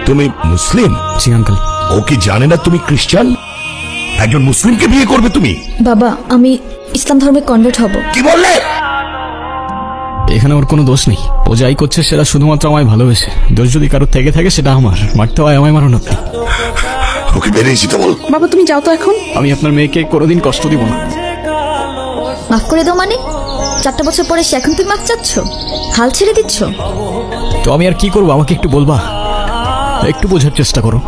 তুমি মুসলিম? জি আঙ্কেল। ও কি জানে না তুমি খ্রিস্টান? একজন মুসলিমকে বিয়ে করবে তুমি? বাবা, আমি ইসলাম ধর্মে কনভার্ট হব। কি বললে? এখানে ওর কোনো দোষ নেই। ও যাই করছে সেটা শুধুমাত্র আমায় ভালোবেসে। দোষ যদি কারোর থেকে থাকে সেটা আমার। মারতে হয় আমায়, মারুন আপনি। ওকে বেরিয়ে যেতে বল। বাবা, তুমি যাও তো এখন। আমি আপনার মেয়েকে কোনোদিন কষ্ট দিব না। মাফ করে দাও মানে? 4টা বছর পরে সে এখন তুমি মাফ চাচ্ছ? হাল ছেড়ে দিচ্ছ? তো আমি আর কি করবো, আমাকে একটু বলবা? একটু বোঝার চেষ্টা করো।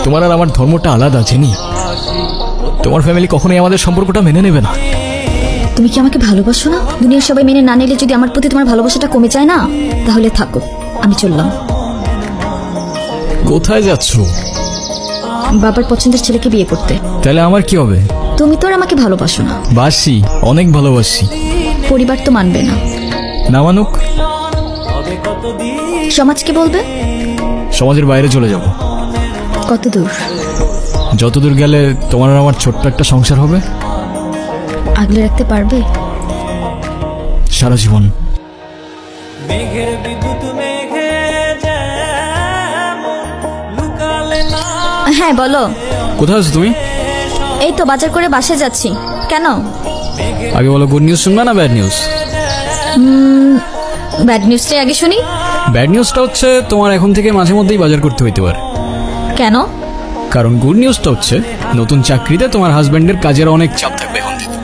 তোমার আর আমার ধর্মটা আলাদা, জেনি। তোমার ফ্যামিলি কখনোই আমাদের সম্পর্কটা মেনে নেবে না। তুমি কি আমাকে ভালোবাসো না? দুনিয়ার সবাই মেনে না নিলে যদি আমার প্রতি তোমার ভালোবাসাটা কমে যায় না, তাহলে থাকো, আমি চললাম। কোথায় যাচ্ছ? বাবার পছন্দের ছেলেকে বিয়ে করতে। তাহলে আমার কি হবে? তুমি তো আর আমাকে ভালোবাসো না। বাসি, অনেক ভালোবাসি। পরিবার তো মানবে না। না মানুক? সমাজকে বলবে? সমাজের বাইরে চলে যাব। কত দূর? যতদূর গেলে তোমার আর আমার ছোট্ট একটা সংসার হবে। আগলে রাখতে পারবে? সারা জীবন। হ্যাঁ বলো। কোথায় আছো তুমি? এই তো বাজার করে বাসায় যাচ্ছি। কেন? আগে বলো, গুড নিউজ শুনবা না ব্যাড নিউজ? ব্যাড নিউজটাই আগে শুনি। ব্যাড নিউজটা হচ্ছে তোমার এখন থেকে মাঝে মধ্যেই বাজার করতে হইতে পারে। কেন? কারণ গুড নিউজটা হচ্ছে নতুন চাকরিতে তোমার হাজবেন্ডের কাজের অনেক চাপ থাকবে এখন থেকে।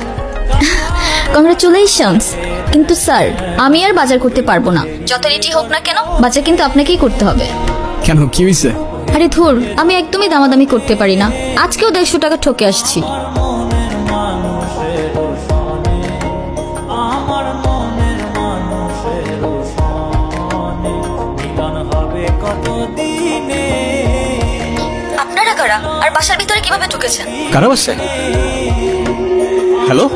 কংগ্রাচুলেশনস। কিন্তু স্যার, আমি আর বাজার করতে পারবো না। যত রেটি হোক না কেন, বাজার কিন্তু আপনাকেই করতে হবে। কেন, কি হয়েছে? আরে ধুর, আমি একদমই দামাদামি করতে পারি না। আজকেও 150 টাকা ঠকে আসছি। আপনারা কারা আর বাসার ভিতরে কিভাবে ঢুকেছেন? কারা বাসে? হ্যালো?